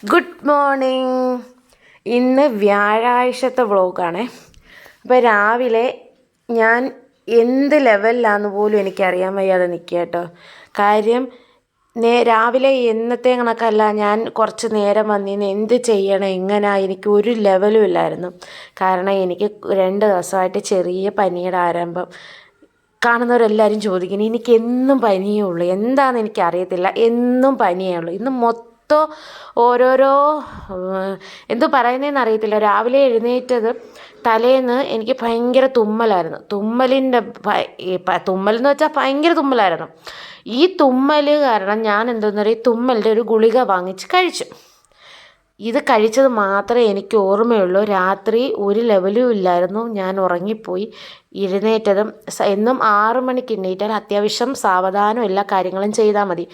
Good morning. ഇന്ന് വ്യാഴാഴ്ചത്തെ വ്ളോഗാണേ. അപ്പോൾ രാവിലെ ഞാൻ എന്ത് ലെവലിലാണെന്ന് പോലും എനിക്കറിയാൻ വയ്യാതെ നിൽക്കുക കേട്ടോ. കാര്യം രാവിലെ എന്നത്തെ കണക്കല്ല, ഞാൻ കുറച്ച് നേരം വന്നിന്ന് എന്ത് ചെയ്യണം എങ്ങനെ എനിക്ക് ഒരു ലെവലും ഇല്ലായിരുന്നു. കാരണം എനിക്ക് 2 ദിവസമായിട്ട് ചെറിയ പനിയുടെ ആരംഭം. കാണുന്നവരെല്ലാവരും ചോദിക്കുന്നു, എനിക്ക് എന്നും പനിയേ ഉള്ളൂ, എന്താണെന്ന് എനിക്കറിയത്തില്ല, എന്നും പനിയേ ഉള്ളൂ. ഇന്ന് ഓരോരോ എന്തു പറയുന്നതെന്ന് അറിയത്തില്ല. രാവിലെ എഴുന്നേറ്റത് തലേന്ന് എനിക്ക് ഭയങ്കര തുമ്മലായിരുന്നു. തുമ്മലെന്ന് വെച്ചാൽ ഭയങ്കര തുമ്മലായിരുന്നു. ഈ തുമ്മൽ കാരണം ഞാൻ എന്താണെന്ന് പറയുക, തുമ്മലിൻ്റെ ഒരു ഗുളിക വാങ്ങിച്ച് കഴിച്ചു. ഇത് കഴിച്ചത് മാത്രമേ എനിക്ക് ഓർമ്മയുള്ളൂ. രാത്രി ഒരു ലെവലും ഇല്ലായിരുന്നു. ഞാൻ ഉറങ്ങിപ്പോയി. എഴുന്നേറ്റതും എന്നും 6 മണിക്ക് എണ്ണീറ്റാൽ അത്യാവശ്യം സാവധാനം എല്ലാ കാര്യങ്ങളും ചെയ്താൽ മതി.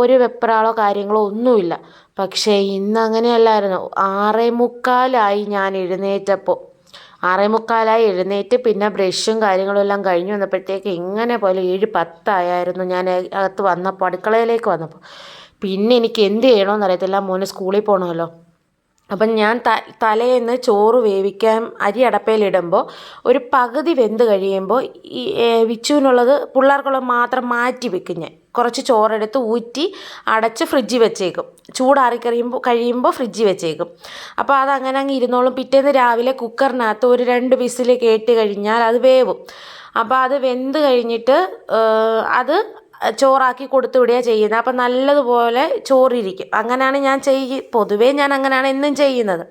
ഒരു വെപ്രാളോ കാര്യങ്ങളോ ഒന്നുമില്ല. പക്ഷേ ഇന്ന് അങ്ങനെയല്ലായിരുന്നു. 6:45 ഞാൻ എഴുന്നേറ്റപ്പോൾ. 6:45 എഴുന്നേറ്റ് പിന്നെ ബ്രഷും കാര്യങ്ങളും എല്ലാം കഴിഞ്ഞ് വന്നപ്പോഴത്തേക്ക് എങ്ങനെ പോലെ 7:10 ആയിരുന്നു ഞാൻ അകത്ത് വന്നപ്പോൾ, അടുക്കളയിലേക്ക് വന്നപ്പോൾ. പിന്നെ എനിക്ക് എന്ത് ചെയ്യണമെന്ന് അറിയത്തില്ല. മോന് സ്കൂളിൽ പോകണമല്ലോ. അപ്പം ഞാൻ തലേന്ന് ചോറ് വേവിക്കാൻ അരി അടപ്പയിലിടുമ്പോൾ ഒരു പകുതി വെന്ത് കഴിയുമ്പോൾ ഈ വിച്ചുവിനുള്ളത് പിള്ളേർക്കുള്ളത് മാത്രം മാറ്റി വെക്കും. ഞാൻ കുറച്ച് ചോറെടുത്ത് ഊറ്റി അടച്ച് ഫ്രിഡ്ജിൽ വെച്ചേക്കും. ചൂടാറി കഴിയുമ്പോൾ ഫ്രിഡ്ജിൽ വെച്ചേക്കും. അപ്പോൾ അതങ്ങനെ അങ്ങ് ഇരുന്നോളും. പിറ്റേന്ന് രാവിലെ കുക്കറിനകത്ത് ഒരു 2 വിസിൽ കേട്ട് കഴിഞ്ഞാൽ അത് വേവും. അപ്പോൾ അത് വെന്ത് കഴിഞ്ഞിട്ട് അത് ചോറാക്കി കൊടുത്തു വിടുകയാണ് ചെയ്യുന്നത്. അപ്പം നല്ലതുപോലെ ചോറിരിക്കും. അങ്ങനെയാണ് ഞാൻ പൊതുവേ ഞാൻ അങ്ങനെയാണ് എന്നും ചെയ്യുന്നത്.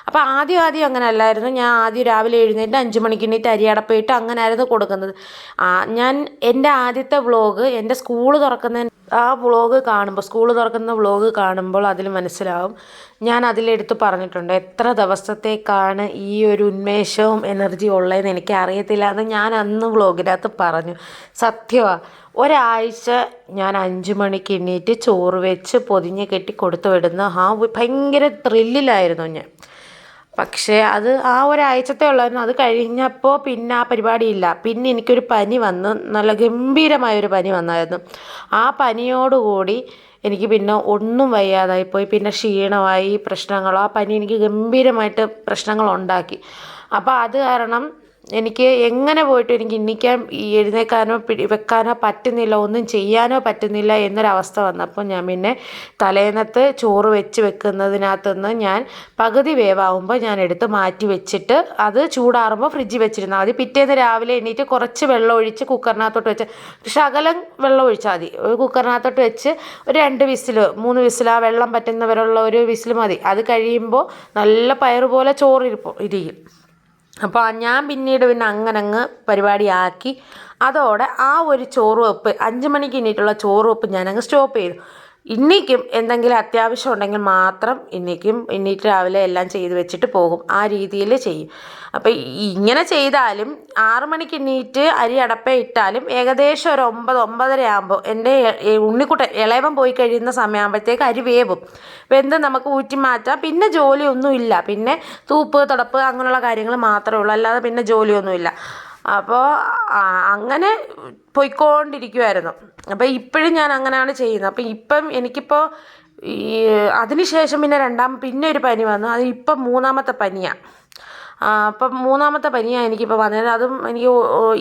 അപ്പോൾ ആദ്യം അങ്ങനെ അല്ലായിരുന്നു. ഞാൻ ആദ്യം രാവിലെ എഴുന്നേറ്റ് 5 മണിക്ക് എണീറ്റ് അരി അടപ്പയിട്ട് അങ്ങനെയായിരുന്നു കൊടുക്കുന്നത്. ഞാൻ എൻ്റെ ആദ്യത്തെ വ്ളോഗ് എൻ്റെ സ്കൂൾ തുറക്കുന്ന സ്കൂൾ തുറക്കുന്ന വ്ളോഗ് കാണുമ്പോൾ അതിൽ മനസ്സിലാവും. ഞാൻ അതിലെടുത്ത് പറഞ്ഞിട്ടുണ്ട് എത്ര ദിവസത്തേക്കാണ് ഈ ഒരു ഉന്മേഷവും എനർജിയും ഉള്ളതെന്ന് എനിക്ക് അറിയത്തില്ല. അത് ഞാൻ അന്ന് വ്ളോഗിനകത്ത് പറഞ്ഞു. സത്യമാണ്. ഒരാഴ്ച ഞാൻ 5 മണിക്ക് എണ്ണീറ്റ് ചോറ് വെച്ച് പൊതിഞ്ഞ് കെട്ടി കൊടുത്തു വിടുന്ന ഭയങ്കര ത്രില്ലിലായിരുന്നു ഞാൻ. പക്ഷേ അത് ഒരാഴ്ചത്തെ ഉള്ളായിരുന്നു. അത് കഴിഞ്ഞപ്പോൾ പിന്നെ ആ പരിപാടിയില്ല. പിന്നെ എനിക്കൊരു പനി വന്നു, നല്ല ഗംഭീരമായൊരു പനി വന്നായിരുന്നു. ആ പനിയോടുകൂടി എനിക്ക് പിന്നെ ഒന്നും വയ്യാതായിപ്പോയി. പിന്നെ ക്ഷീണമായി, പ്രശ്നങ്ങളോ. ആ പനി എനിക്ക് ഗംഭീരമായിട്ട് പ്രശ്നങ്ങളുണ്ടാക്കി. അപ്പോൾ അത് കാരണം എനിക്ക് എങ്ങനെ പോയിട്ട് എനിക്ക് എഴുന്നേൽക്കാനോ വെക്കാനോ പറ്റുന്നില്ല, ഒന്നും ചെയ്യാനോ പറ്റുന്നില്ല എന്നൊരവസ്ഥ വന്നപ്പോൾ ഞാൻ പിന്നെ തലേന്നത്തെ ചോറ് വെക്കുന്നതിനകത്തുനിന്ന് ഞാൻ പകുതി വേവാകുമ്പോൾ ഞാൻ എടുത്ത് മാറ്റി വെച്ചിട്ട് അത് ചൂടാറുമ്പോൾ ഫ്രിഡ്ജിൽ വെച്ചിരുന്നാൽ മതി. പിറ്റേന്ന് രാവിലെ എണീറ്റ് കുറച്ച് വെള്ളം ഒഴിച്ച് കുക്കറിനകത്തോട്ട് വെച്ച് ശകലം വെള്ളം ഒഴിച്ചാൽ മതി. കുക്കറിനകത്തോട്ട് വെച്ച് ഒരു 2 വിസിൽ 3 വിസിൽ, ആ വെള്ളം പറ്റുന്നവരുള്ള ഒരു വിസിൽ മതി. അത് കഴിയുമ്പോൾ നല്ല പയറുപോലെ ചോറ് ഇരിക്കും. അപ്പോൾ ഞാൻ പിന്നീട് അങ്ങ് പരിപാടിയാക്കി. അതോടെ ആ ഒരു ചോറ് വെപ്പ് 5 മണിക്ക് എണ്ണീറ്റുള്ള ചോറ് വെപ്പ് ഞാനങ്ങ് സ്റ്റോപ്പ് ചെയ്തു. ഇന്നിക്കും എന്തെങ്കിലും അത്യാവശ്യം ഉണ്ടെങ്കിൽ മാത്രം എണ്ണീറ്റ് രാവിലെ എല്ലാം ചെയ്ത് വെച്ചിട്ട് പോകും. ആ രീതിയിൽ ചെയ്യും. അപ്പോൾ ഇങ്ങനെ ചെയ്താലും 6 മണിക്ക് എണ്ണീറ്റ് അരി അടപ്പേ ഇട്ടാലും ഏകദേശം ഒരു 9-9:30 ആകുമ്പോൾ എൻ്റെ ഉണ്ണിക്കുട്ടൻ ഇളയവൻ പോയി കഴിയുന്ന സമയമാകുമ്പോഴത്തേക്ക് അരി വേവും. വെന്ത് നമുക്ക് ഊറ്റി മാറ്റാം. പിന്നെ ജോലിയൊന്നുമില്ല. പിന്നെ തൂപ്പ് തുടപ്പ് അങ്ങനെയുള്ള കാര്യങ്ങൾ മാത്രമേ ഉള്ളൂ. അല്ലാതെ പിന്നെ ജോലിയൊന്നുമില്ല. അപ്പോൾ അങ്ങനെ പോയിക്കൊണ്ടിരിക്കുമായിരുന്നു. അപ്പോൾ ഇപ്പോഴും ഞാൻ അങ്ങനെയാണ് ചെയ്യുന്നത്. അപ്പോൾ എനിക്കിപ്പോൾ അതിന് ശേഷം പിന്നെ ഒരു പനി വന്നു. അത് ഇപ്പം 3ാമത്തെ പനിയാണ്. അപ്പം 3ാമത്തെ പനിയാണ് എനിക്കിപ്പോൾ വന്നത്. അതും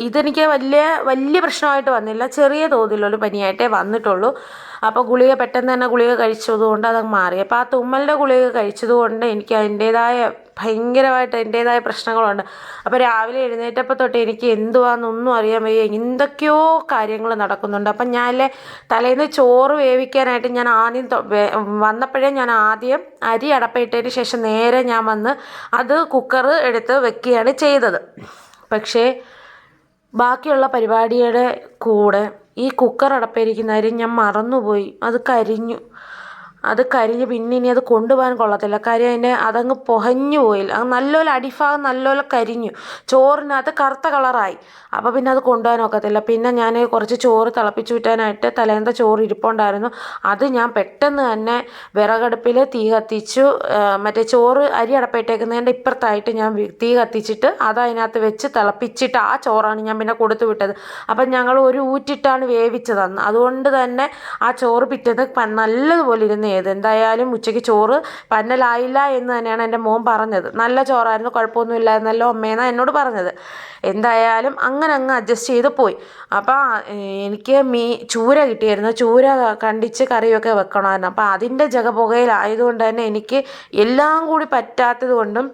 ഇതെനിക്ക് വലിയ പ്രശ്നമായിട്ട് വന്നില്ല. ചെറിയ തോതിലുള്ള പനിയായിട്ടേ വന്നിട്ടുള്ളൂ. അപ്പോൾ പെട്ടെന്ന് തന്നെ ഗുളിക കഴിച്ചതുകൊണ്ട് അതങ്ങ് മാറി. അപ്പോൾ ആ തുമ്മലിൻ്റെ ഗുളിക കഴിച്ചതുകൊണ്ട് എനിക്ക് എൻ്റേതായ പ്രശ്നങ്ങളുണ്ട്. അപ്പോൾ രാവിലെ എഴുന്നേറ്റപ്പോൾ തൊട്ട് എനിക്ക് എന്തുവാണെന്നൊന്നും അറിയാൻ വയ്യ. എന്തൊക്കെയോ കാര്യങ്ങൾ നടക്കുന്നുണ്ട്. അപ്പം തലേന്ന് ചോറ് വേവിക്കാനായിട്ട് ഞാൻ വന്നപ്പോഴേ ഞാൻ ആദ്യം അരി അടപ്പയിട്ടതിന് ശേഷം നേരെ ഞാൻ വന്ന് അത് കുക്കർ എടുത്ത് വെക്കുകയാണ് ചെയ്തത്. പക്ഷേ ബാക്കിയുള്ള പരിപാടിയുടെ കൂടെ ഈ കുക്കർ അടപ്പയിരിക്കുന്ന അരി ഞാൻ മറന്നുപോയി. അത് കരിഞ്ഞു. പിന്നെ ഇനി അത് കൊണ്ടുപോകാൻ കൊള്ളത്തില്ല. കാര്യം അതങ്ങ് പുകഞ്ഞു പോയി. നല്ലപോലെ അടിഭാഗം നല്ലപോലെ കരിഞ്ഞു. ചോറിനകത്ത് കറുത്ത കളറായി. അപ്പോൾ പിന്നെ അത് കൊണ്ടുപോകാൻ ഒക്കത്തില്ല. പിന്നെ ഞാൻ കുറച്ച് ചോറ് തിളപ്പിച്ച് ഊറ്റാനായിട്ട് തലേന്നത്തെ ചോറ് ഇരിപ്പുണ്ടായിരുന്നു. അത് ഞാൻ പെട്ടെന്ന് തന്നെ വിറകടുപ്പിൽ തീ കത്തിച്ചു. ചോറ് അരി അടപ്പയിട്ടേക്കുന്നതിൻ്റെ ഇപ്പുറത്തായിട്ട് ഞാൻ തീ കത്തിച്ചിട്ട് അത് അതിനകത്ത് വെച്ച് തിളപ്പിച്ചിട്ട് ആ ചോറാണ് ഞാൻ പിന്നെ കൊടുത്തു വിട്ടത്. അപ്പം ഞങ്ങൾ ഒരു ഊറ്റിട്ടാണ് വേവിച്ചത്. അതുകൊണ്ട് തന്നെ ആ ചോറ് പിറ്റേന്ന് നല്ലതുപോലെ ഇരുന്ന് തോന്നിയത്. എന്തായാലും ഉച്ചയ്ക്ക് ചോറ് പന്നലായില്ല എന്ന് തന്നെയാണ് എൻ്റെ മോൻ പറഞ്ഞത്. നല്ല ചോറായിരുന്നു, കുഴപ്പമൊന്നുമില്ലായിരുന്നല്ലോ അമ്മയെന്നാണ് എന്നോട് പറഞ്ഞത്. എന്തായാലും അങ്ങനെ അങ്ങ് അഡ്ജസ്റ്റ് ചെയ്ത് പോയി. അപ്പോൾ എനിക്ക് ചൂര കിട്ടിയായിരുന്നു. ചൂര കണ്ടിച്ച് കറിയൊക്കെ വെക്കണമായിരുന്നു. അപ്പോൾ അതിൻ്റെ ജഗപുകയിലായതുകൊണ്ട് തന്നെ എനിക്ക് എല്ലാം കൂടി പറ്റാത്തത് കൊണ്ടും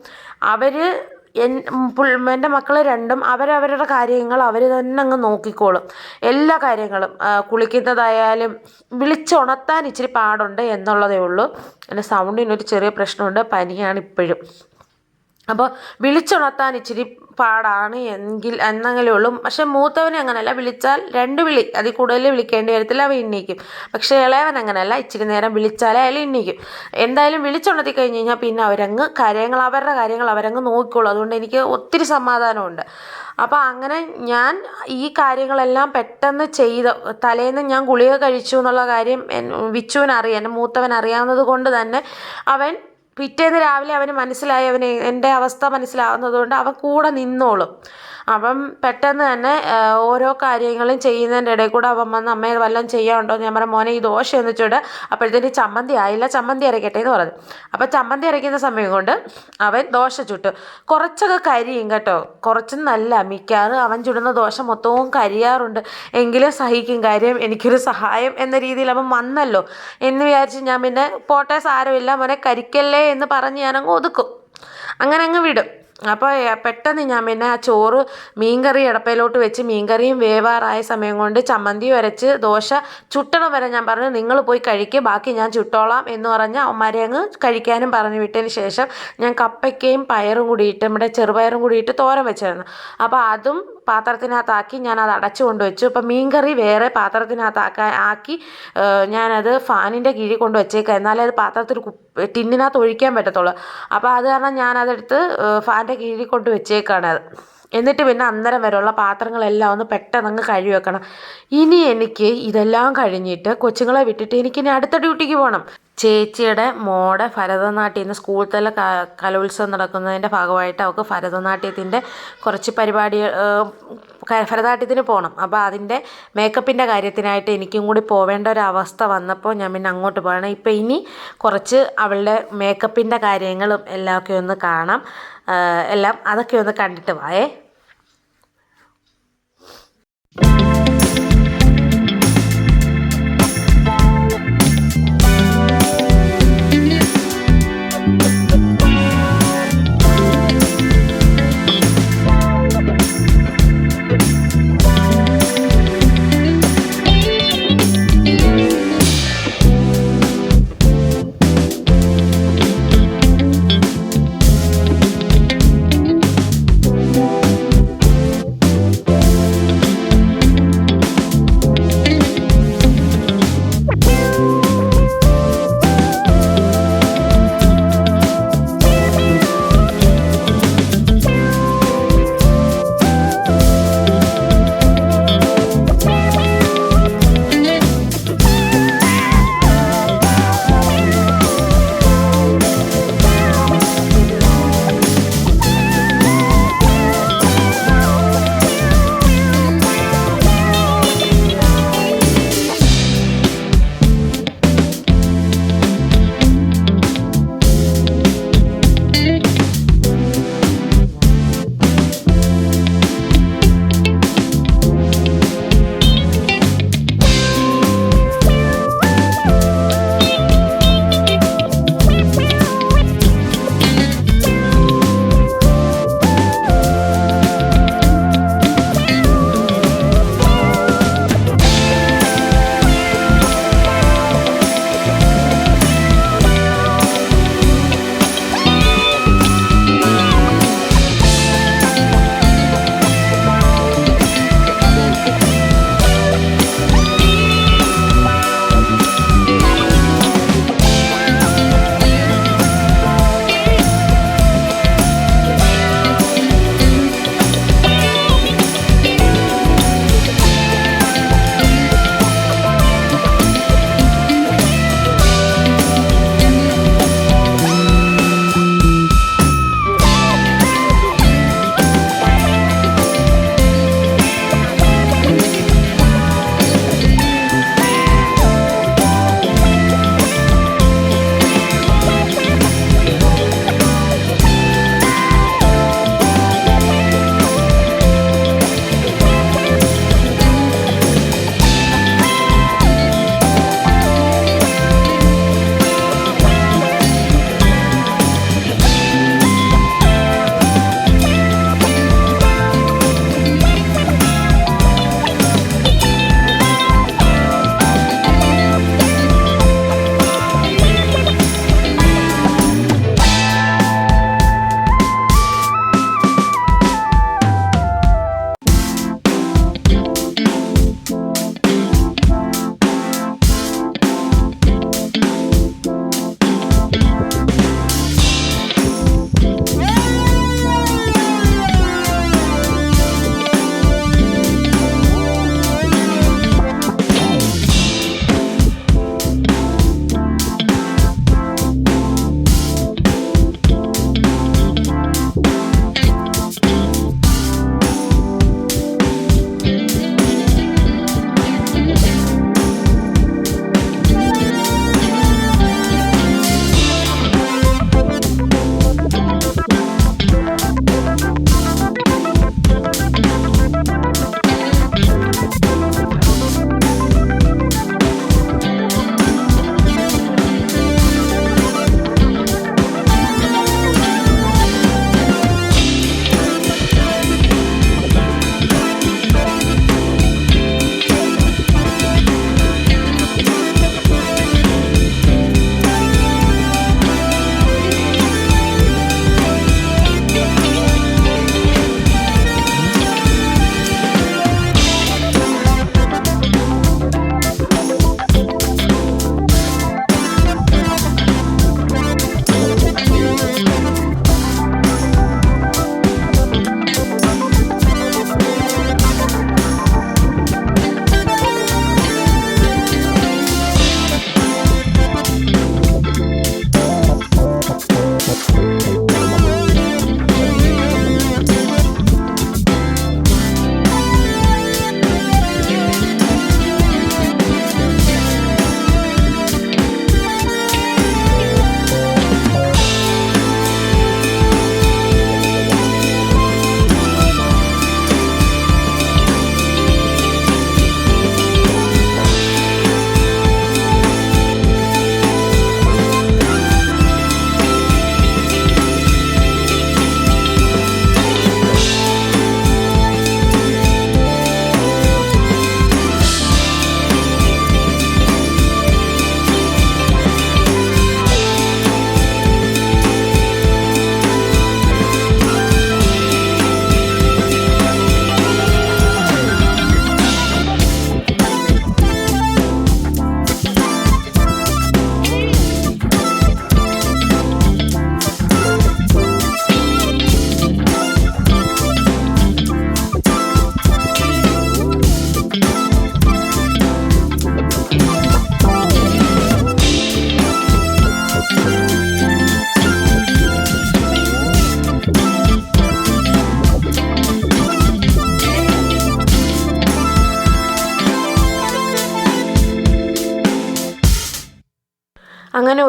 എൻ്റെ മക്കൾ രണ്ടും അവരവരുടെ കാര്യങ്ങൾ അവർ തന്നെ അങ്ങ് നോക്കിക്കോളും. എല്ലാ കാര്യങ്ങളും കുളിക്കുന്നതായാലും വിളിച്ചുണർത്താൻ ഇച്ചിരി പാടുണ്ട് എന്നുള്ളതേ ഉള്ളൂ. എൻ്റെ സൗണ്ടിനൊരു ചെറിയ പ്രശ്നമുണ്ട്, പനിയാണ് ഇപ്പോഴും. അപ്പോൾ വിളിച്ചുണർത്താൻ ഇച്ചിരി പാടാണ് എന്നെങ്കിലേ ഉള്ളൂ. പക്ഷെ മൂത്തവനെ അങ്ങനെയല്ല, വിളിച്ചാൽ 2 വിളി, അതിൽ കൂടുതൽ വിളിക്കേണ്ടി വരത്തില്ല, അവൻ എണ്ണീക്കും. പക്ഷേ ഇളയവൻ അങ്ങനെയല്ല, ഇച്ചിരി നേരം വിളിച്ചാലേ അയാൾ എണ്ണീക്കും. എന്തായാലും വിളിച്ചുണർത്തി കഴിഞ്ഞ് കഴിഞ്ഞാൽ പിന്നെ അവരവരുടെ കാര്യങ്ങൾ അവരങ്ങ് നോക്കിക്കോളും. അതുകൊണ്ട് എനിക്ക് ഒത്തിരി സമാധാനമുണ്ട്. അപ്പോൾ അങ്ങനെ ഞാൻ ഈ കാര്യങ്ങളെല്ലാം പെട്ടെന്ന് തലേന്ന് ഞാൻ ഗുളിക കഴിച്ചു എന്നുള്ള കാര്യം വിച്ചുവിനറിയാം, എൻ്റെ മൂത്തവൻ അറിയാവുന്നത് കൊണ്ട് തന്നെ അവൻ പിറ്റേന്ന് രാവിലെ അവന് മനസ്സിലായി, അവന് എൻ്റെ അവസ്ഥ മനസ്സിലാവുന്നത് കൊണ്ട് അവൻ കൂടെ നിന്നോളും. അപ്പം പെട്ടെന്ന് തന്നെ ഓരോ കാര്യങ്ങളും ചെയ്യുന്നതിൻ്റെ ഇടയിൽ കൂടെ അവൻ വന്ന് അമ്മയെ വല്ലതും ചെയ്യാനുണ്ടോ ഞാൻ പറയാം, മോനെ ഈ ദോശ ഒന്ന് ചുട്. അപ്പോഴത്തേന് ചമ്മന്തി ആയില്ല, ചമ്മന്തി അരയ്ക്കട്ടെ എന്ന് പറഞ്ഞു. അപ്പോൾ ചമ്മന്തി അരയ്ക്കുന്ന സമയം കൊണ്ട് അവൻ ദോശ ചുട്ടു. കുറച്ചൊക്കെ കരിയും കേട്ടോ, കുറച്ചൊന്നല്ല, മിക്കാറും അവൻ ചുടുന്ന ദോശ മൊത്തവും കരിയാറുണ്ട്. എങ്കിലും സഹിക്കും, കാര്യം എനിക്കൊരു സഹായം എന്ന രീതിയിൽ അവൻ വന്നല്ലോ എന്ന് വിചാരിച്ച് ഞാൻ പിന്നെ പോട്ടെ സാരമില്ല മോനെ കരിക്കല്ലേ എന്ന് പറഞ്ഞ് ഞാനങ്ങ് ഒതുക്കും, അങ്ങനെ അങ്ങ് വിടും. അപ്പോൾ പെട്ടെന്ന് ഞാൻ പിന്നെ ആ ചോറ് മീൻകറി അടപ്പയിലോട്ട് വെച്ച് മീൻകറിയും വേവാറായ സമയം കൊണ്ട് ചമ്മന്തി അരച്ച് ദോശ ചുട്ടണം വരെ ഞാൻ പറഞ്ഞു നിങ്ങൾ പോയി കഴിക്കുക, ബാക്കി ഞാൻ ചുട്ടോളാം എന്ന് പറഞ്ഞ് അവന്മാരെ അങ്ങ് കഴിക്കാനും പറഞ്ഞു വിട്ടതിന് ശേഷം ഞാൻ കപ്പയ്ക്കയും പയറും കൂടിയിട്ട്, നമ്മുടെ ചെറുപയറും കൂടിയിട്ട് തോരൻ വെച്ചായിരുന്നു. അപ്പോൾ അതും പാത്രത്തിനകത്താക്കി ഞാനത് അടച്ചു കൊണ്ടുവച്ചു. അപ്പം മീൻകറി വേറെ പാത്രത്തിനകത്താക്കി ഞാനത് ഫാനിൻ്റെ കീഴിൽ കൊണ്ട് വെച്ചേക്കാം, എന്നാലേ അത് പാത്രത്തിൽ ടിന്നിനകത്ത് ഒഴിക്കാൻ പറ്റത്തുള്ളൂ. അപ്പോൾ അത് കാരണം ഞാനതെടുത്ത് ഫാനിൻ്റെ കീഴിൽ കൊണ്ട് വെച്ചേക്കാണത്. എന്നിട്ട് പിന്നെ അന്നേരം വരെയുള്ള പാത്രങ്ങളെല്ലാം ഒന്ന് പെട്ടെന്ന് അങ്ങ് കഴുകി വെക്കണം. ഇനി എനിക്ക് ഇതെല്ലാം കഴിഞ്ഞിട്ട് കൊച്ചുങ്ങളെ വിട്ടിട്ട് എനിക്കിനി അടുത്ത ഡ്യൂട്ടിക്ക് പോകണം. ചേച്ചിയുടെ മോടെ ഭരതനാട്യം സ്കൂളിൽ തന്നെ കലോത്സവം നടക്കുന്നതിൻ്റെ ഭാഗമായിട്ട് അവൾക്ക് ഭരതനാട്യത്തിൻ്റെ കുറച്ച് ഭരതനാട്യത്തിന് പോകണം. അപ്പോൾ അതിൻ്റെ മേക്കപ്പിൻ്റെ കാര്യത്തിനായിട്ട് എനിക്കും കൂടി പോവേണ്ട ഒരു അവസ്ഥ വന്നപ്പോൾ ഞാൻ പിന്നെ അങ്ങോട്ട് പോകണം. ഇപ്പം ഇനി കുറച്ച് അവളുടെ മേക്കപ്പിൻ്റെ കാര്യങ്ങളും എല്ലാമൊക്കെ ഒന്ന് കാണാം. അതൊക്കെ ഒന്ന് കണ്ടിട്ട് വായേ.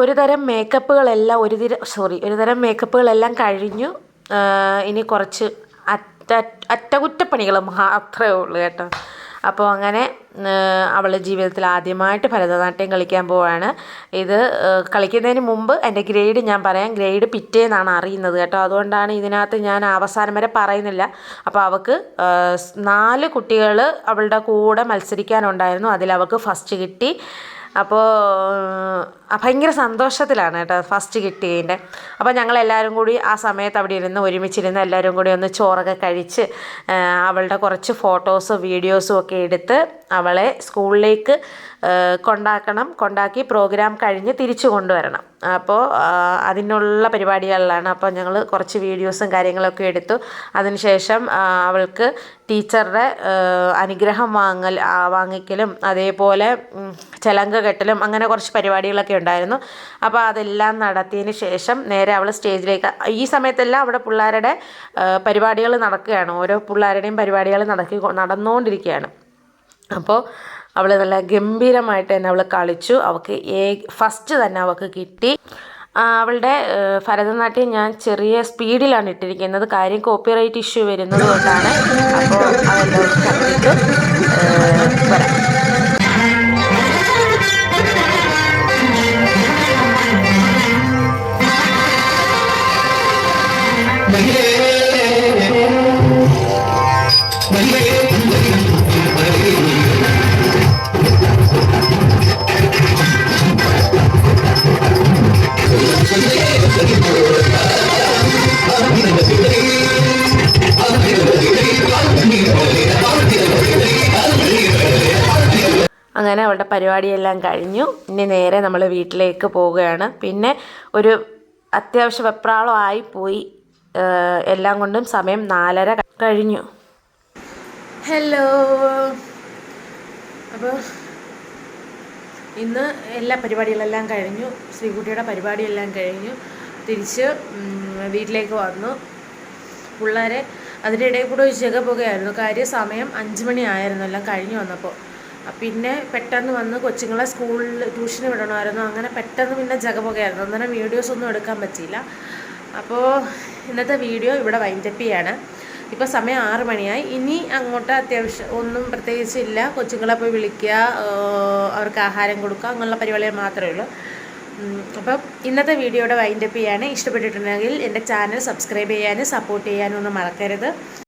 ഒരുതരം മേക്കപ്പുകളെല്ലാം കഴിഞ്ഞു. ഇനി കുറച്ച് അറ്റകുറ്റപ്പണികൾ മാത്രമേ ഉള്ളൂ കേട്ടോ. അപ്പോൾ അങ്ങനെ അവൾ ജീവിതത്തിൽ ആദ്യമായിട്ട് ഭരതനാട്യം കളിക്കാൻ പോവാണ്. ഇത് കളിക്കുന്നതിന് മുമ്പ് എൻ്റെ ഗ്രേഡ് ഞാൻ പറയാം. ഗ്രേഡ് പിറ്റേന്നാണ് അറിയുന്നത് കേട്ടോ. അതുകൊണ്ടാണ് ഇതിനകത്ത് ഞാൻ അവസാനം വരെ പറയുന്നില്ല. അപ്പോൾ അവൾക്ക് 4 കുട്ടികൾ അവളുടെ കൂടെ മത്സരിക്കാനുണ്ടായിരുന്നു. അതിലവൾക്ക് ഫസ്റ്റ് കിട്ടി. അപ്പോൾ ഭയങ്കര സന്തോഷത്തിലാണ് കേട്ടോ ഫസ്റ്റ് കിട്ടിയതിൻ്റെ. അപ്പോൾ ഞങ്ങളെല്ലാവരും കൂടി ആ സമയത്ത് അവിടെ ഒരുമിച്ചിരുന്ന് എല്ലാവരും കൂടി ഒന്ന് ചോറൊക്കെ കഴിച്ച് അവളുടെ കുറച്ച് ഫോട്ടോസും വീഡിയോസും ഒക്കെ എടുത്ത് അവളെ സ്കൂളിലേക്ക് കൊണ്ടാക്കി പ്രോഗ്രാം കഴിഞ്ഞ് തിരിച്ചു കൊണ്ടുവരണം. അപ്പോൾ അതിനുള്ള പരിപാടികളിലാണ്. അപ്പോൾ ഞങ്ങൾ കുറച്ച് വീഡിയോസും കാര്യങ്ങളൊക്കെ എടുത്തു. അതിനുശേഷം അവൾക്ക് ടീച്ചറുടെ അനുഗ്രഹം വാങ്ങിക്കലും അതേപോലെ ചലങ്ക കെട്ടലും അങ്ങനെ കുറച്ച് പരിപാടികളൊക്കെ ഉണ്ടായിരുന്നു. അപ്പോൾ അതെല്ലാം നടത്തിയതിന് ശേഷം നേരെ അവൾ സ്റ്റേജിലേക്ക്. ഈ സമയത്തെല്ലാം അവിടെ പിള്ളേരുടെ പരിപാടികൾ നടക്കുകയാണ്. ഓരോ പിള്ളേരുടെയും പരിപാടികൾ നടന്നുകൊണ്ടിരിക്കുകയാണ്. അപ്പോൾ അവൾ നല്ല ഗംഭീരമായിട്ട് തന്നെ അവൾ കളിച്ചു. അവൾക്ക് ഫസ്റ്റ് തന്നെ അവൾക്ക് കിട്ടി. അവളുടെ ഭരതനാട്യം ഞാൻ ചെറിയ സ്പീഡിലാണ് ഇട്ടിരിക്കുന്നത്. കാര്യം കോപ്പിറൈറ്റ് ഇഷ്യൂ വരുന്നത് കൊണ്ടാണ്. അപ്പോൾ അതെല്ലാം കണ്ടിട്ട് വരാം. അങ്ങനെ അവളുടെ പരിപാടിയെല്ലാം കഴിഞ്ഞു. ഇനി നേരെ നമ്മൾ വീട്ടിലേക്ക് പോവുകയാണ്. പിന്നെ ഒരു അത്യാവശ്യ വെപ്രാളമായിപ്പോയി. എല്ലാം കൊണ്ടും സമയം 4:30 കഴിഞ്ഞു. ഹലോ. അപ്പോൾ ഇന്ന് എല്ലാ പരിപാടികളെല്ലാം കഴിഞ്ഞു. ശ്രീകുട്ടിയുടെ പരിപാടിയെല്ലാം കഴിഞ്ഞു. തിരിച്ച് വീട്ടിലേക്ക് വന്നു. പിള്ളേരെ അതിൻ്റെ ഇടയിൽ കൂടെ ഒരു ജഗപുകയായിരുന്നു. കാര്യം സമയം 5 മണി ആയിരുന്നു എല്ലാം കഴിഞ്ഞ് വന്നപ്പോൾ. പിന്നെ പെട്ടെന്ന് വന്ന് കൊച്ചുങ്ങളെ സ്കൂളിൽ ട്യൂഷന് വിടണമായിരുന്നു. അങ്ങനെ പെട്ടെന്ന് പിന്നെ ജഗപുകയായിരുന്നു. അന്നേരം വീഡിയോസൊന്നും എടുക്കാൻ പറ്റിയില്ല. അപ്പോൾ ഇന്നത്തെ വീഡിയോ ഇവിടെ വൈൻഡപ്പ് ചെയ്യാണ്. ഇപ്പോൾ സമയം 6 മണിയായി. ഇനി അങ്ങോട്ട് അത്യാവശ്യം ഒന്നും പ്രത്യേകിച്ചില്ല. കൊച്ചുങ്ങളെ പോയി വിളിക്കുക, അവർക്ക് ആഹാരം കൊടുക്കുക, അങ്ങനെയുള്ള പരിപാടികൾ മാത്രമേ ഉള്ളൂ. അപ്പം ഇന്നത്തെ വീഡിയോയുടെ വൈൻഡപ്പ് ചെയ്യാണ്. ഇഷ്ടപ്പെട്ടിട്ടുണ്ടെങ്കിൽ എൻ്റെ ചാനൽ സബ്സ്ക്രൈബ് ചെയ്യാനും സപ്പോർട്ട് ചെയ്യാനും ഒന്നും മറക്കരുത്.